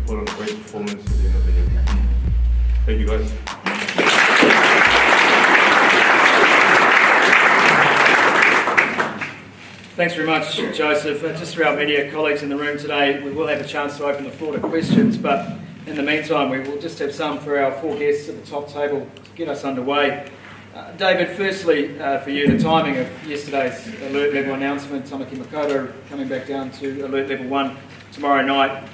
put on a great performance at the end of the year. Thank you, guys. Thanks very much, Joseph. Just for our media colleagues in the room today, we will have a chance to open the floor to questions, but in the meantime, we will just have some for our four guests at the top table to get us underway. David, firstly, for you, the timing of yesterday's alert level announcement, Tamaki Makoto coming back down to alert level 1 tomorrow night.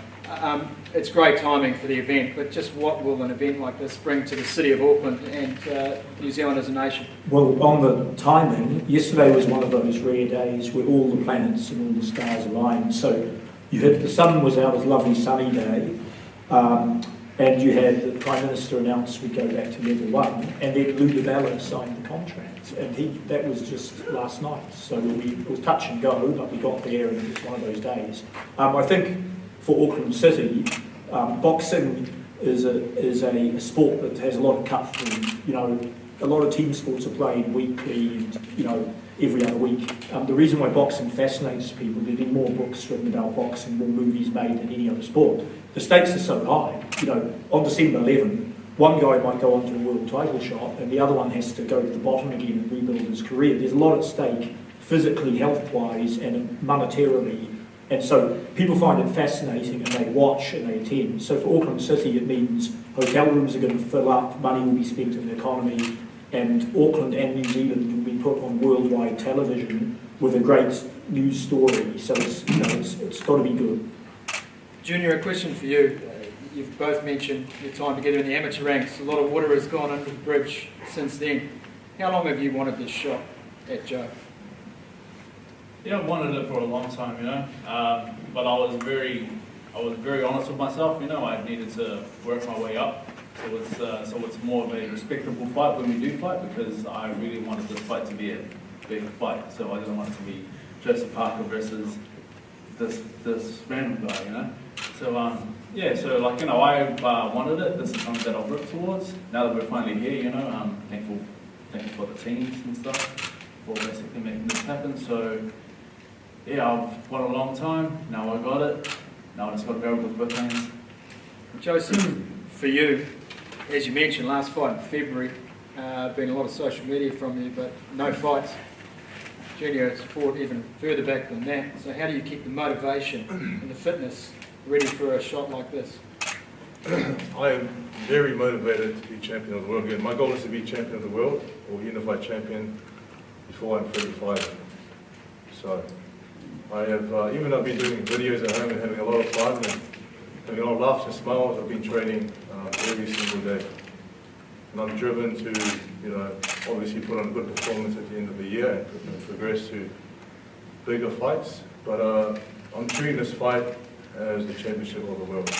It's great timing for the event, but just what will an event like this bring to the city of Auckland and New Zealand as a nation? Well, on the timing, yesterday was one of those rare days where all the planets and all the stars aligned. So you had the sun was out, it was a lovely sunny day, and you had the Prime Minister announce we go back to level 1, and then Lou DiBella signed the contract, and that was just last night. So it was touch and go, but we got there, and it was one of those days. I think for Auckland City, boxing is a sport that has a lot of cut through. You know, a lot of team sports are played weekly, and, every other week. The reason why boxing fascinates people, there've been more books written about boxing, more movies made than any other sport. The stakes are so high. On December 11, one guy might go on to a world title shot, and the other one has to go to the bottom again and rebuild his career. There's a lot at stake, physically, health-wise, and monetarily. And so people find it fascinating, and they watch and they attend. So for Auckland City, it means hotel rooms are going to fill up, money will be spent in the economy, and Auckland and New Zealand will be put on worldwide television with a great news story. So it's got to be good. Junior, a question for you. You've both mentioned your time together in the amateur ranks. A lot of water has gone under the bridge since then. How long have you wanted this shot at Joe? Yeah, I've wanted it for a long time, but I was very honest with myself. I needed to work my way up. So it's more of a respectable fight when we do fight, because I really wanted this fight to be a big fight. So I didn't want it to be Joseph Parker versus this random guy, So I wanted it. This is something that I've worked towards. Now that we're finally here, I'm thankful for the teams and stuff for basically making this happen. So yeah, I've wanted a long time. Now I got it. Now I just got to go with both hands. Joseph, for you, as you mentioned, last fight in February, been a lot of social media from you, but no fights. Junior has fought even further back than that. So how do you keep the motivation and the fitness ready for a shot like this? I am very motivated to be champion of the world again. My goal is to be champion of the world, or unified champion, before I'm 35. So I have, even though I've been doing videos at home and having a lot of fun and having a lot of laughs and smiles, I've been training every single day. And I'm driven to, obviously put on a good performance at the end of the year and progress to bigger fights. But I'm treating this fight as the championship of the world.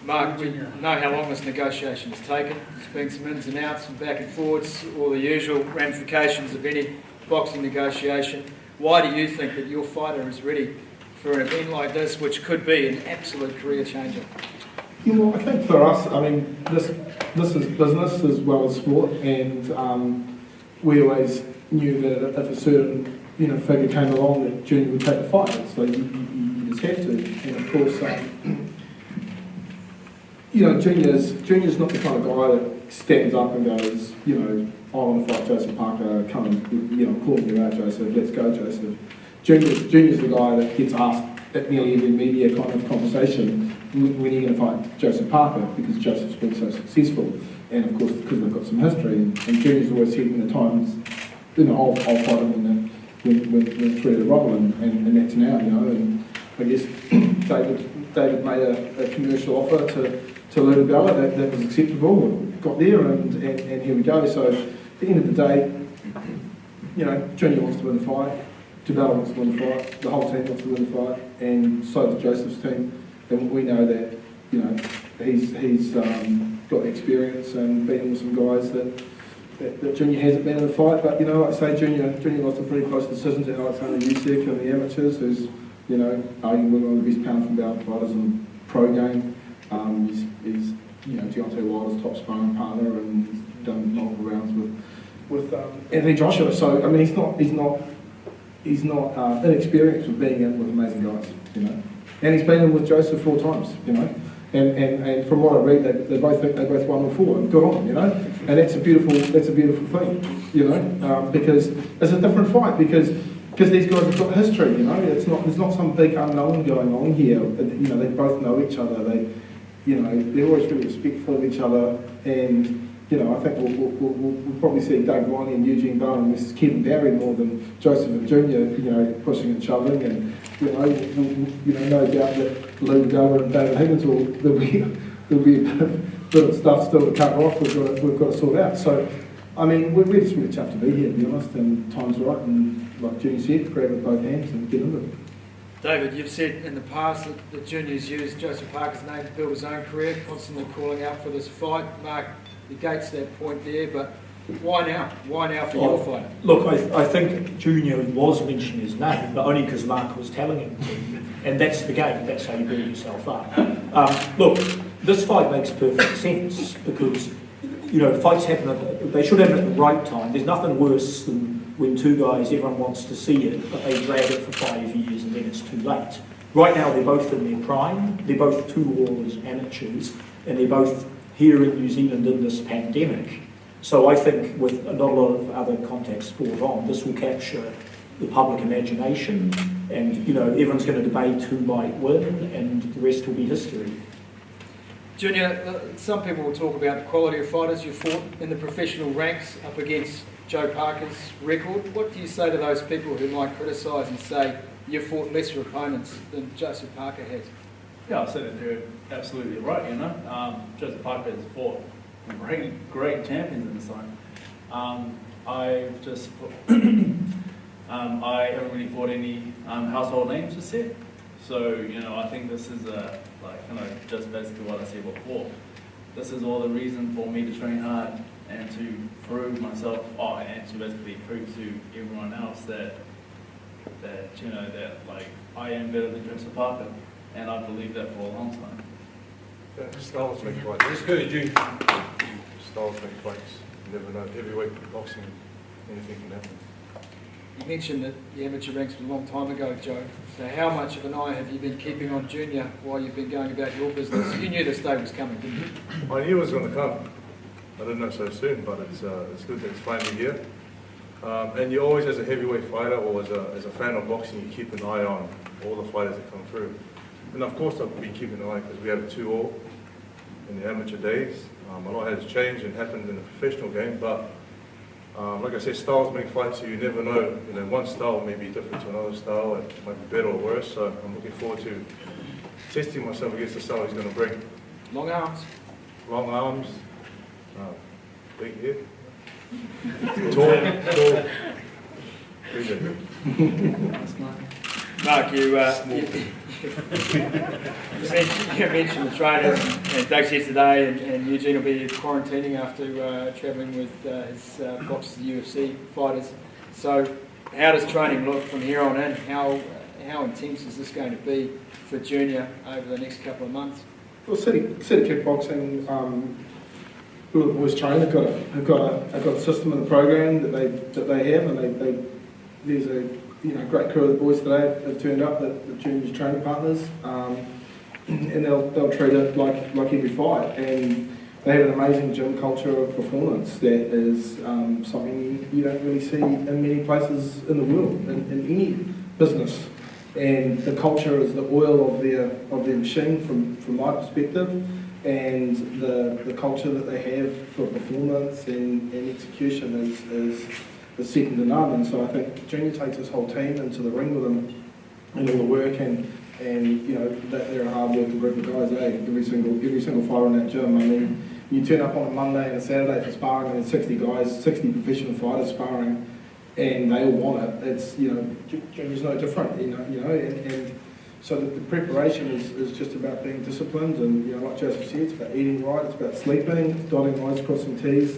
Mark, we know how long this negotiation has taken. There's been some ins and outs and back and forwards, all the usual ramifications of any boxing negotiation. Why do you think that your fighter is ready for an event like this, which could be an absolute career changer? I think for us, this is business as well as sport, and we always knew that if a certain figure came along, that Junior would take the fight. So you just have to, and of course, Junior's not the kind of guy that stands up and goes, I want to fight Joseph Parker, come and call me out, Joseph, let's go, Joseph. Junior's the guy that gets asked at nearly every media kind of conversation, when are you going to fight Joseph Parker, because Joseph's been so successful, and of course because they've got some history, and Junior's always said in the times, I'll fight him when it's ready to roll, and that's now, and I guess David made a commercial offer to Lou DiBella that was acceptable, got there, and here we go. So at the end of the day, Junior wants to win the fight, DiBella wants to win the fight, the whole team wants to win the fight, and so does Joseph's team. And we know that he's got experience and been with some guys that Junior hasn't been in a fight. But like I say, Junior lost a pretty close decision to Alexander Usyk in the amateurs, who's arguably one of the best pound-for-pound fighters in the pro game. He's Deontay Wilder's top sparring partner, and he's done multiple rounds with Anthony Joshua. So he's not inexperienced with being in with amazing guys. And he's been in with Joseph 4 times, you know. And from what I read, they both think they both won before. Good on them, you know. And that's a beautiful thing, you know, because it's a different fight because these guys have got history, you know. There's not some big unknown going on here. You know, they both know each other. They're always really respectful of each other. And you know, I think we'll probably see Doug Riley and Eugene Bowen versus Kevin Barry more than Joseph and Junior, you know, pushing and shoving. And no doubt that Lou Gower and David Higgins there'll be a bit of stuff still to cover off. We've got to sort out. So, I mean, we're just really chuffed to be here, to be honest. And time's right, and like Junior said, grab it with both hands and get into it. David, you've said in the past that Junior's used Joseph Parker's name to build his own career, constantly calling out for this fight. Mark negates that point there, but why now? Why now for your fight? Look, I think Junior was mentioning his name, but only because Mark was telling him to. And that's the game, that's how you build yourself up. Look, this fight makes perfect sense because, you know, fights happen, they should happen at the right time. There's nothing worse than when two guys, everyone wants to see it, but they drag it for 5 years and then it's too late. Right now, they're both in their prime, they're both 2 wars amateurs, and they're both here in New Zealand in this pandemic. So I think with not a lot of other contact sport on, this will capture the public imagination, and you know, everyone's going to debate who might win, and the rest will be history. Junior, some people will talk about the quality of fighters you fought in the professional ranks up against Joe Parker's record. What do you say to those people who might criticise and say you've fought lesser opponents than Joseph Parker has? Yeah, I said that they're absolutely right, you know. Joseph Parker has fought great champions in this time. I've just, I haven't really fought any household names just yet. So, you know, I think this is just basically what I said before. This is all the reason for me to train hard and to prove myself, and to basically prove to everyone else that I am better than Joseph Parker. And I believe that for a long time. Yeah, styles make fights. Let's go to June. Styles make fights. You never know. Heavyweight boxing, anything can happen. You mentioned that the amateur ranks was a long time ago, Joe. So how much of an eye have you been keeping on Junior while you've been going about your business? You knew this day was coming, didn't you? I knew it was going to come. I didn't know so soon, but it's good that it's finally here. And you always, as a heavyweight fighter or as a fan of boxing, you keep an eye on all the fighters that come through. And of course I've been keeping an eye because we had a 2-2 in the amateur days. A lot has changed and happened in the professional game, but like I said, styles make fights, so you never know. You know, one style may be different to another style, and it might be better or worse. So I'm looking forward to testing myself against the style he's going to bring. Long arms. Long arms, big head, tall. Pretty good. Mark, you mentioned the trainers, and Doug's here today, and Eugene will be quarantining after travelling with his boxers, UFC fighters. So how does training look from here on in? How intense is this going to be for Junior over the next couple of months? Well, City Kickboxing, who the boys train, have got a system and a program that they have, and there's a great crew of the boys today have turned up, the Junior's training partners, and they'll treat it like every fight, and they have an amazing gym culture of performance that is something you don't really see in many places in the world, in any business. And the culture is the oil of their machine from my perspective, and the culture that they have for performance and execution is second to none. And so I think Junior takes his whole team into the ring with him and all the work, and that they're a hard working group of guys. Every single fighter in that gym. I mean, you turn up on a Monday and a Saturday for sparring, and there's 60 guys, 60 professional fighters sparring, and they all want it. It's Junior's no different, and so the preparation is just about being disciplined, and like Joseph said, it's about eating right, it's about sleeping, it's dotting I's, crossing T's,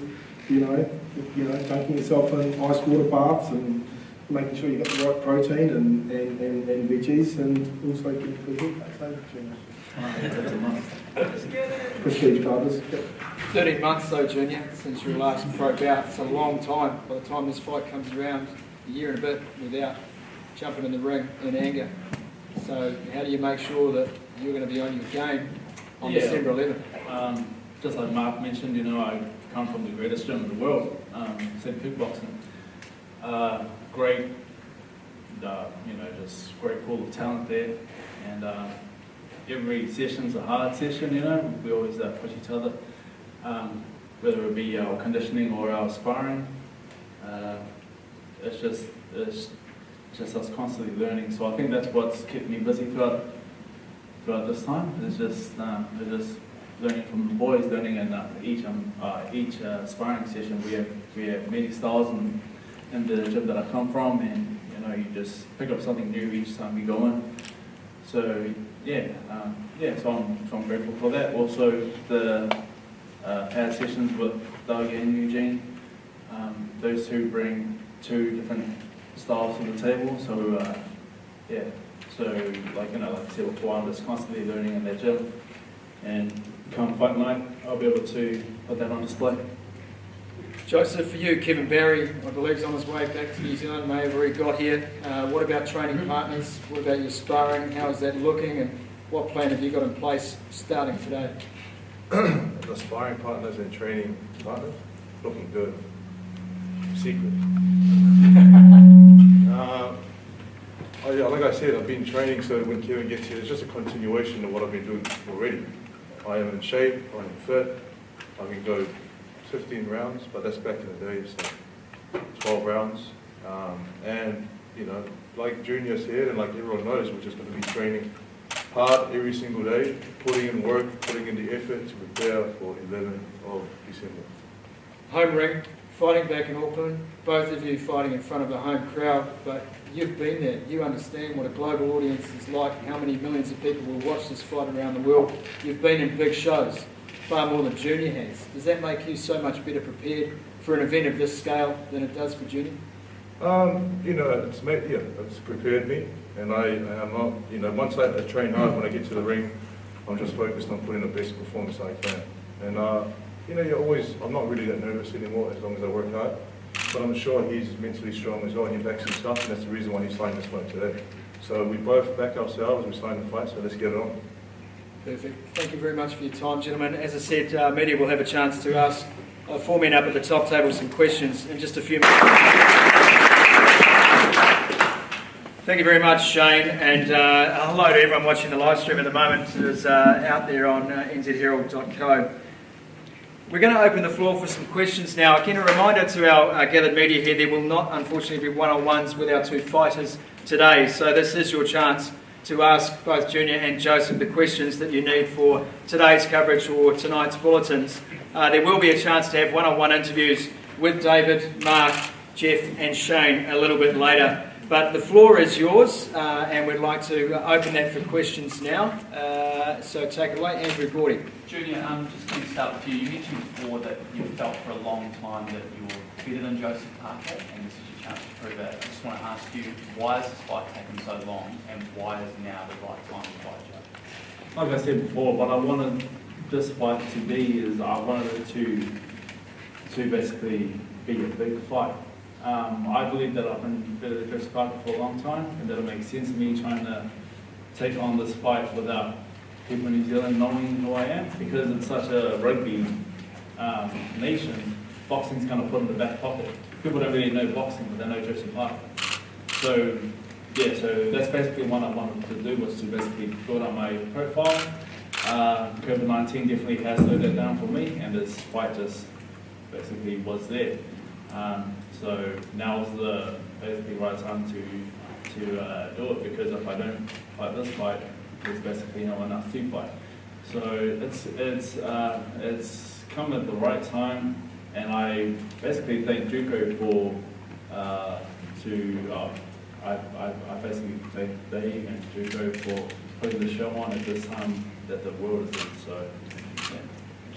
dunking yourself in ice water baths and making sure you got the right protein and veggies, and also get the good prestige partners. 13 months though, Junior, since your last pro bout. It's a long time. By the time this fight comes around, a year and a bit without jumping in the ring in anger. So how do you make sure that you're going to be on your game on Yeah. December 11th? Just like Mark mentioned, I come from the greatest gym in the world, said kickboxing. Great, just great pool of talent there, and every session's a hard session. We always push each other, whether it be our conditioning or our sparring. It's just us constantly learning. So I think that's what's kept me busy throughout this time. It's just learning from the boys, learning in each sparring session. We have many styles in the gym that I come from, and you just pick up something new each time you go in. So so I'm grateful for that. Also the pad sessions with Doug and Eugene, those two bring two different styles to the table. So like I said before, I'm just constantly learning in that gym, and come fight night, I'll be able to put that on display. Joseph, for you, Kevin Barry, I believe, is on his way back to New Zealand, may have already got here. What about training partners? What about your sparring? How is that looking, and what plan have you got in place starting today? The sparring partners and training partners, looking good. Secret. Like I said, I've been training, so when Kevin gets here, it's just a continuation of what I've been doing already. I am in shape, I'm fit, I can go 15 rounds, but that's back in the day, so 12 rounds. And, like Junior said, and like everyone knows, we're just going to be training hard every single day, putting in work, putting in the effort to prepare for 11th of December. Home ring, fighting back in Auckland, both of you fighting in front of a home crowd, but you've been there. You understand what a global audience is like, how many millions of people will watch this fight around the world. You've been in big shows, far more than Junior has. Does that make you so much better prepared for an event of this scale than it does for Junior? It's prepared me, and I'm not, once I train hard, when I get to the ring, I'm just focused on putting the best performance I can. And, I'm not really that nervous anymore as long as I work hard, but I'm sure he's mentally strong as well, and he backs himself, and that's the reason why he's signed this fight today. So we both back ourselves, we signed the fight, so let's get it on. Perfect. Thank you very much for your time, gentlemen. As I said, media will have a chance to ask four men up at the top table some questions in just a few minutes. Thank you very much, Shane, and hello to everyone watching the live stream at the moment who's out there on nzherald.co. We're going to open the floor for some questions now. Again, a reminder to our gathered media here, there will not, unfortunately, be one-on-ones with our two fighters today, so this is your chance to ask both Junior and Joseph the questions that you need for today's coverage or tonight's bulletins. There will be a chance to have one-on-one interviews with David, Mark, Jeff and Shane a little bit later. But the floor is yours, and we'd like to open that for questions now. So take it away, Andrew Gordy. Junior, just going to start with you. You mentioned before that you felt for a long time that you were better than Joseph Parker, and this is your chance to prove that. I just want to ask you, why has this fight taken so long, and why is now the right time to fight Joe? Like I said before, what I wanted this fight to be is I wanted it to basically be a big fight. I believe that I've been better than Joseph Parker for a long time, and that it makes sense to me trying to take on this fight without people in New Zealand knowing who I am, because it's such a rugby nation. Boxing's kind of put in the back pocket. People don't really know boxing, but they know Joseph Parker. So that's basically what I wanted to do, was to basically build up my profile. COVID-19 definitely has slowed that down for me, and this fight just basically was there. So now is the basically right time to do it, because if I don't fight this fight, there's basically no one else to fight. So it's come at the right time, and I basically thank Juco for I basically thank Dave and Juco for putting the show on at this time that the world is in. So yeah.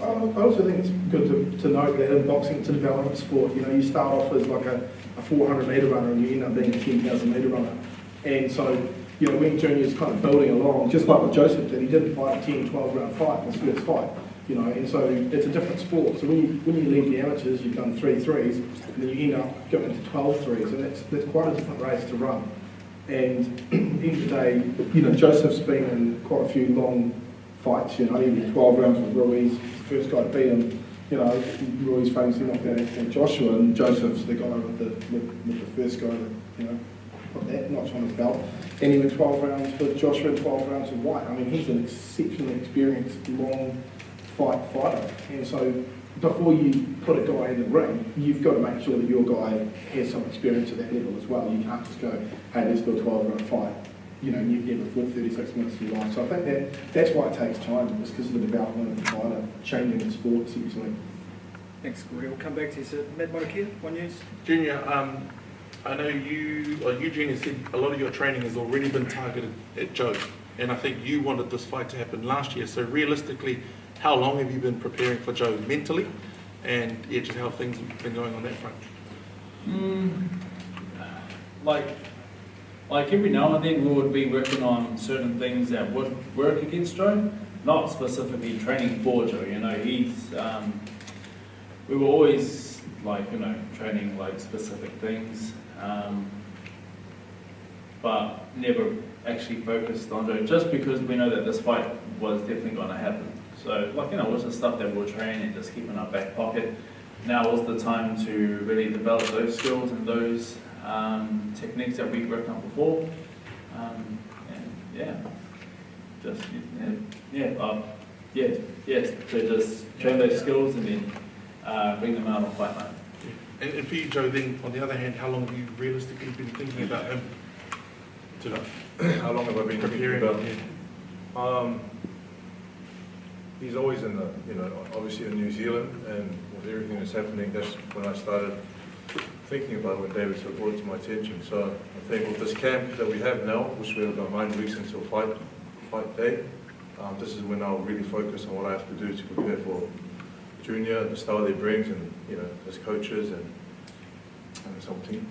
I also think it's good to note that in boxing, it's a development sport. You start off as like a 400 metre runner, and you end up being a 10,000 metre runner. And so, when Junior's kind of building along, just like what Joseph did, he didn't fight a 10, 12 round fight, his first fight. And so it's a different sport. So when you leave the amateurs, you've done 3 threes, and then you end up going to 12 threes, and that's quite a different race to run. And at the end of the day, you know, Joseph's been in quite a few long fights, you know, he was 12 rounds with Ruiz, the first guy to beat him. You know, Ruiz famously knocked out Joshua, and Joseph's the guy with the first guy that, you know, got that notch on his belt. And he went 12 rounds with Joshua and 12 rounds with White. I mean, he's an exceptionally experienced, long fighter. And so before you put a guy in the ring, you've got to make sure that your guy has some experience at that level as well. You can't just go, hey, let's do a 12-round fight. You know, you've never fought 36 minutes of your life. So I think that's why it takes time, it's because of the development of the fighter, changing the sport, essentially. Thanks, Gordy. We'll come back to you, sir. Matt Monakia, One News. Junior, I know Eugene said a lot of your training has already been targeted at Joe, and I think you wanted this fight to happen last year. So realistically, how long have you been preparing for Joe mentally, and just how things have been going on that front? Like every now and then we would be working on certain things that would work against Joe, not specifically training for Joe. You know, we were always training like specific things, but never actually focused on Joe, just because we know that this fight was definitely going to happen. So it was the stuff that we were training and just keeping in our back pocket. Now was the time to really develop those skills and those techniques that we worked on before, to just train those skills and then bring them out on fight night. And for you, Joe, then on the other hand, how long have you realistically been thinking about him? How long have I been thinking about him? He's always in obviously in New Zealand, and with everything that's happening, that's when I started thinking about when David sort of brought it to my attention. So I think with this camp that we have now, which we've got 9 weeks until fight day, this is when I'll really focus on what I have to do to prepare for Junior, the style he brings, and as coaches and his whole team.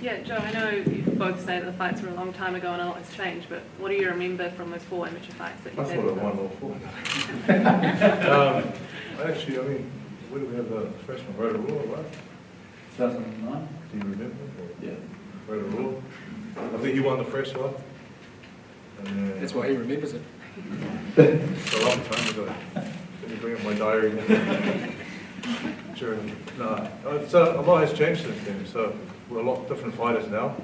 Yeah, Joe, I know you both say that the fights were a long time ago and a lot has changed, but what do you remember from those 4 amateur fights that you I had? thought I won all 4. Actually, where do we have the first one? Rotorua, right? 2009? Do you remember? Yeah. Rotorua. I think you won the first one. And then, That's why he remembers it. it's a long time ago. Let me bring up my diary. So a lot has changed since then. So we're a lot of different fighters now,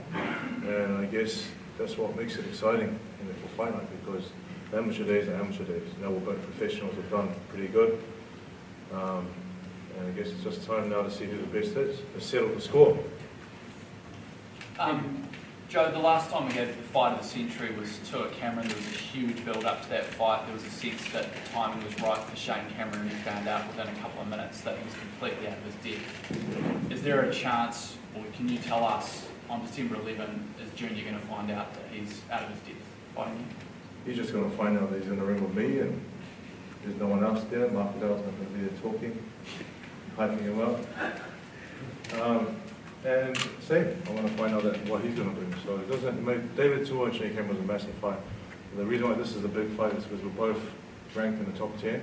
and I guess that's what makes it exciting for fight night, because the amateur days are amateur days. Now we're both professionals, have done pretty good, and I guess it's just time now to see who the best is. Let's settle the score. Joe, the last time we had the fight of the century was to Cameron. There was a huge build-up to that fight. There was a sense that the timing was right for Shane Cameron, and he found out within a couple of minutes that he was completely out of his depth. Is there a chance, or can you tell us, on December 11, is Junior going to find out that he's out of his depth fighting you? He's just going to find out that he's in the ring with me, and there's no one else there. Mark Dell's not going to be there talking, hyping him up. And same, I want to find out what he's going to bring. So it doesn't make David Tua and Shane Cameron was a massive fight. The reason why this is a big fight is because we're both ranked in the top 10,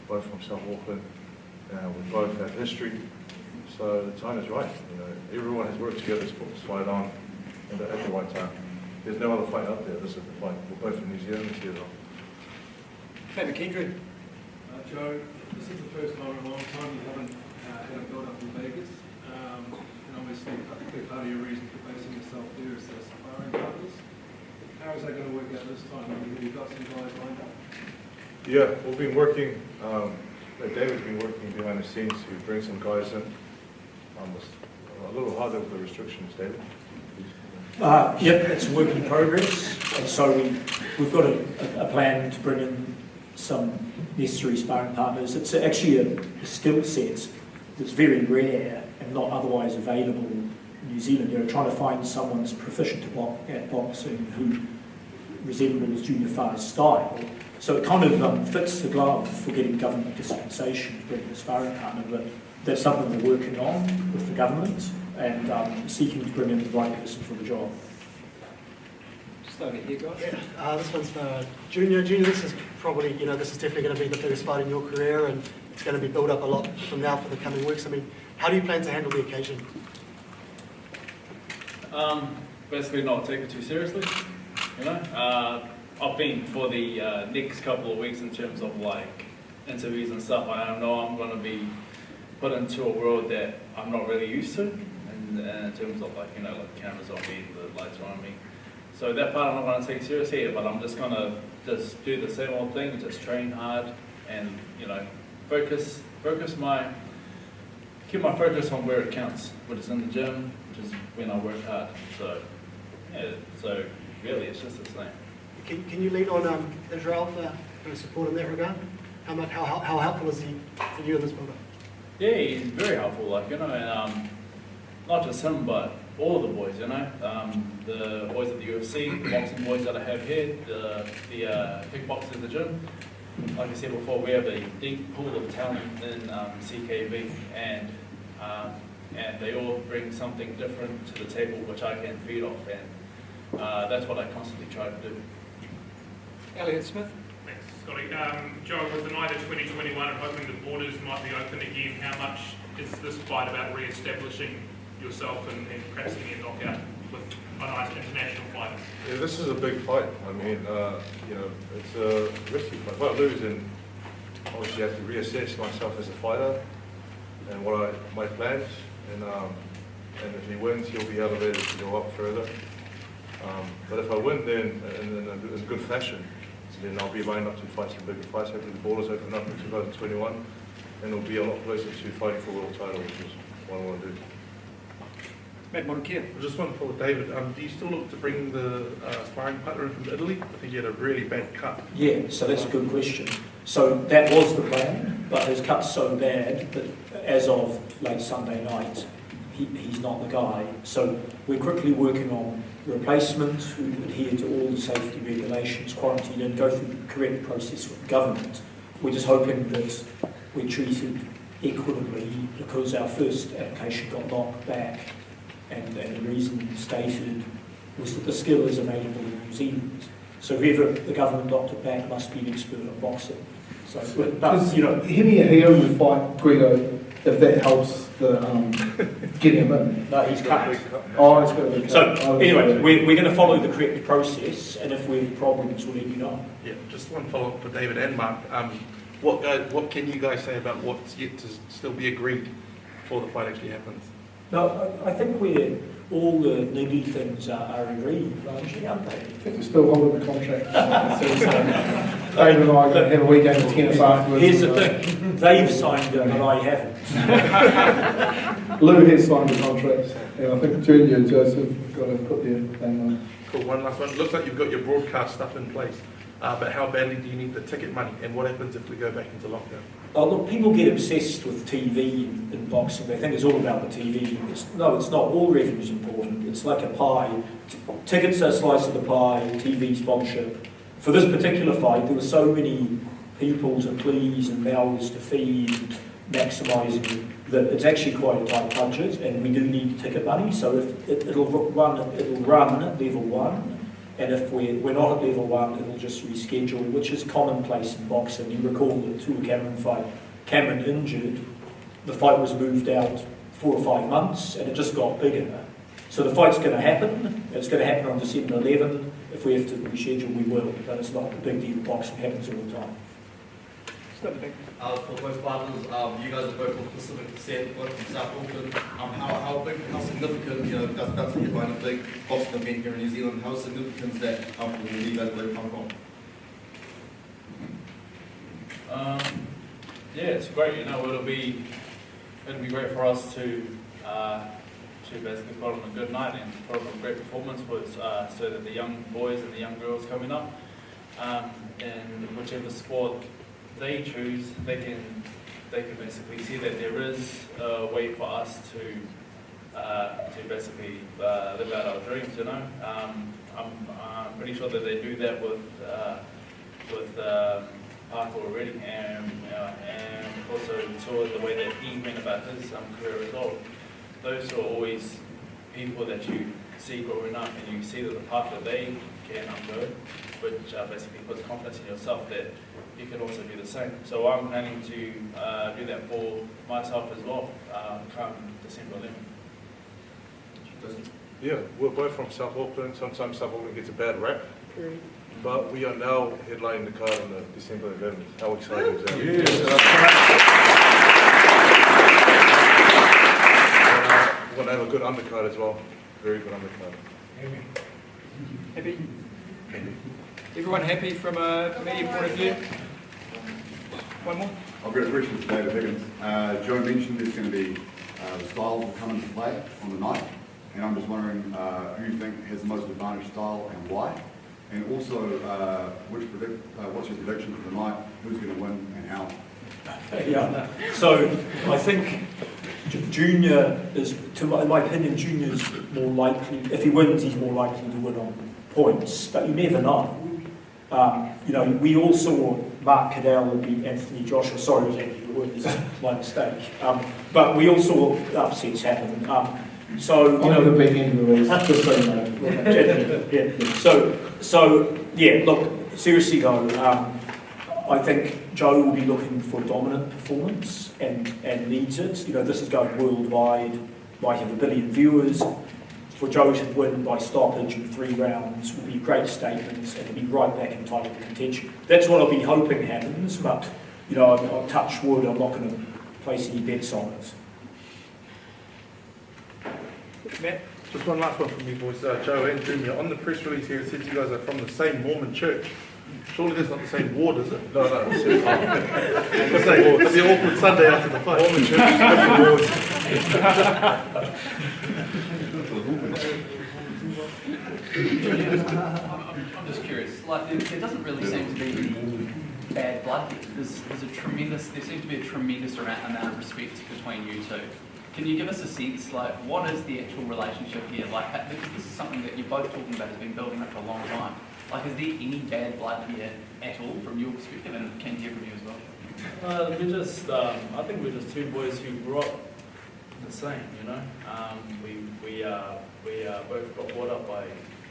both from South Auckland, we both have history. So the time is right. Everyone has worked together to put this fight on at the right time. There's no other fight out there. This is the fight. We're both from New Zealand. This year, Hey, McKendry. Joe, this is the first time in a long time you haven't had a build-up in Vegas. And obviously, a big part of your reason for placing yourself there is the sparring partners. How is that going to work out this time? Have you got some guys lined up? Yeah, we've been working, David's been working behind the scenes to bring some guys in. A little harder with the restrictions, David. Yep, it's a work in progress, and so we've got a plan to bring in some necessary sparring partners. It's actually a skill set that's very rare and not otherwise available in New Zealand. Trying to find someone that's proficient at boxing who resembles Junior Far's style. So it kind of fits the glove for getting government dispensation to bring a sparring partner, but that's something we're working on with the government and seeking to bring in the right person for the job. Just over here, guys. Yeah, this one's for Junior. Junior, this is probably, this is definitely going to be the biggest fight in your career, and it's going to be built up a lot from now for the coming weeks. I mean, how do you plan to handle the occasion? Basically not take it too seriously, you know. I've been for the next couple of weeks in terms of like interviews and stuff. I know I'm going to be put into a world that I'm not really used to, and in terms of like, you know, like cameras on me, the lights are on me. So that part I'm not going to take seriously, but I'm just going to just do the same old thing, just train hard, and you know, keep my focus on where it counts, which is in the gym, which is when I work hard. So yeah, so really it's just the same. Can you lean on Israel for support in that regard? How helpful is he for you in this build-up? Yeah, he's very helpful, like, you know, and not just him, but all of the boys, you know, the boys at the UFC, the boxing boys that I have here, the kickboxers in the gym. Like I said before, we have a deep pool of talent in CKB, and they all bring something different to the table, which I can feed off, and that's what I constantly try to do. Elliot Smith. Thanks, Scotty. Joe, with the night of 2021 and hoping the borders might be open again, how much is this fight about re-establishing yourself and perhaps getting a knockout with a nice international fight? Yeah, this is a big fight. I mean, you know, it's a risky fight. If I lose, then obviously I have to reassess myself as a fighter and my plans. And if he wins, he'll be elevated to go up further. But if I win, then in good fashion, then I'll be lined up to fight some bigger fights. Hopefully the borders open up in 2021, and it'll be a lot closer to fighting for a world title, which is what I want to do. Matt Montier. I just want to follow David. Do you still look to bring the sparring partner in from Italy? I think he had a really bad cut. Yeah, so that's a good question. So that was the plan, but his cut's so bad that as of late Sunday night, he's not the guy. So we're quickly working on replacement who adhere to all the safety regulations, quarantine, and go through the correct process with the government. We're just hoping that we're treated equitably because our first application got knocked back, and the reason stated was that the skill is available in New Zealand. So whoever the government knocked it back must be an expert in boxing. So, but, you know, He will fight Guido if that helps the getting him in. no, he's cut. Oh, it's got to be cut. So anyway, we're going to follow the correct process, and if we have problems, we'll let you know. Yeah, just one follow-up for David and Mark. What can you guys say about what's yet to still be agreed before the fight actually happens? No, I think all the niggy things are agreed, largely, aren't they? I think we're still holding the contract. David and I are going to have a weekend of tennis afterwards. Here's the thing, they've signed it and I haven't. Lou has signed the contract, and I think Junior and Joseph have got to put their name on. Cool, one last one. Looks like you've got your broadcast stuff in place, but how badly do you need the ticket money, and what happens if we go back into lockdown? Oh, look, people get obsessed with TV in boxing. They think it's all about the TV. It's not. All revenue is important. It's like a pie. Tickets are a slice of the pie, TV sponsorship. For this particular fight, there were so many people to please and mouths to feed, maximising, that it's actually quite a tight budget, and we do need ticket money. So if it'll run at level 1. And if we're not at level 1, it'll just reschedule, which is commonplace in boxing. You recall the Tua Cameron fight. Cameron injured, the fight was moved out 4 or 5 months, and it just got bigger. So the fight's going to happen. It's going to happen on December 11. If we have to reschedule, we will. But it's not a big deal. Boxing happens all the time. For both partners, you guys are both from Pacific descent, both from South Auckland. How significant, you know, that's a headline, a big boxing event here in New Zealand. How significant is that for you guys both come from? Yeah, it's great. You know, it'll be great for us to basically put on a good night and put on a great performance so that the young boys and the young girls coming up, and whichever sport they choose, they can basically see that there is a way for us to basically live out our dreams. You know, I'm pretty sure that they do that with Parker already, and also saw the way that he went about his career as well. Those are always people that you see growing up, and you see that the path that they can go, which basically puts confidence in yourself that you can also do the same. So I'm planning to do that for myself as well, come December 11th. Yeah, we're both from South Auckland. Sometimes South Auckland gets a bad rap. But we are now headlining the card on the December 11th. How exciting is that? We're going to have a good undercard as well. Very good undercard. Happy? Everyone happy from a media point of view? One more? I've got a question for David Higgins. Joe mentioned there's going to be the styles will come into play on the night, and I'm just wondering who you think has the most advantage style and why, and also what's your prediction for the night, who's going to win and how? Yeah, so I think Junior is, in my opinion, Junior's more likely, if he wins, he's more likely to win on points, but you never know. You know, we all saw Mark Cadell beat Anthony Joshua. Sorry, it was Anthony Wood, this is my mistake. But we all saw upsets happen. So, you know, the big end of the race, just so you know. yeah. So yeah, look, seriously though, I think Joe will be looking for a dominant performance and needs it. You know, this is going worldwide, might have 1 billion viewers. For Joe to win by stoppage in 3 rounds would be a great statement and to be right back in title contention. That's what I'll be hoping happens, but, you know, I'll touch wood, I'm not going to place any bets on it. Matt? Just one last one from you boys, Joe and Junior. On the press release here, it says you guys are from the same Mormon church. Surely that's not the same ward, is it? No, It's the awkward Sunday after the fight. Mormon church, different wards. I'm just curious, like there doesn't really seem to be any bad blood here. There seems to be a tremendous amount of respect between you two. Can you give us a sense, like, what is the actual relationship here? Like, because this is something that you're both talking about has been building up for a long time. Like, is there any bad blood here at all from your perspective, and can hear from you as well? We're just, I think we're just 2 boys who grew up the same, you know. We both got brought up by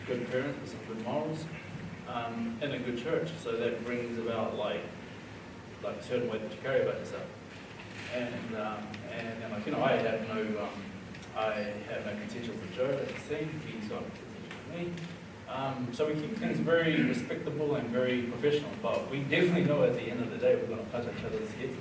good parents with some good morals, in a good church. So that brings about like a certain way that you carry about yourself. And like, you know, I have no contentions with Joe, as you've seen. He's got contentions with me. So we keep things very respectable and very professional, but we definitely know at the end of the day we're going to punch each other's heads.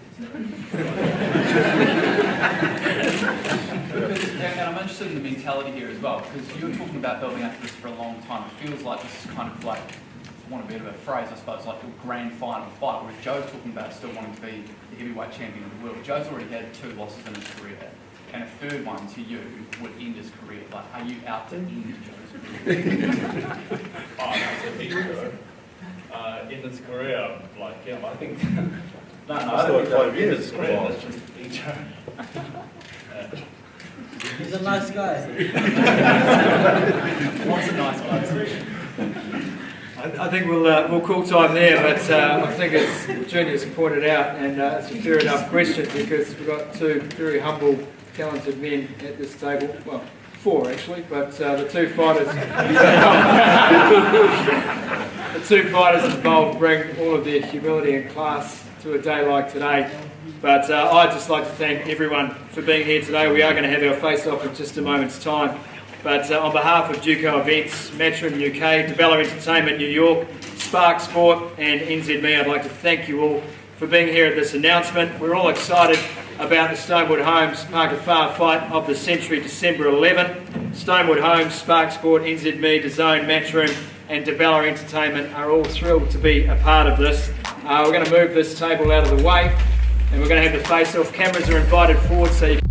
And I'm interested in the mentality here as well, because you're talking about building up this for a long time. It feels like this is kind of like, for want of a better phrase, I suppose, like a grand final fight, whereas Joe's talking about still wanting to be the heavyweight champion of the world. Joe's already had 2 losses in his career, and a 3rd one to you would end his career. Like, are you out to end Joe's career? Oh, that's a big Joe. In his career, like, yeah, I think... no, I don't think 5 in his years. career, that's just a big Joe. He's a nice guy. What's a nice guy? I think we'll call time there, but I think as Junior's pointed out, and it's a fair enough question because we've got 2 very humble, talented men at this table. Well, 4 actually, but the 2 fighters, the 2 fighters involved bring all of their humility and class to a day like today. But I'd just like to thank everyone for being here today. We are going to have our face-off in just a moment's time. But on behalf of Duco Events, Matchroom UK, DeBella Entertainment New York, Spark Sport and NZME, I'd like to thank you all for being here at this announcement. We're all excited about the Stonewood Homes Parker Farr fight of the century, December 11. Stonewood Homes, Spark Sport, NZME, DAZN, Matchroom and DeBella Entertainment are all thrilled to be a part of this. We're going to move this table out of the way and we're going to have the face-off. Cameras are invited forward so you can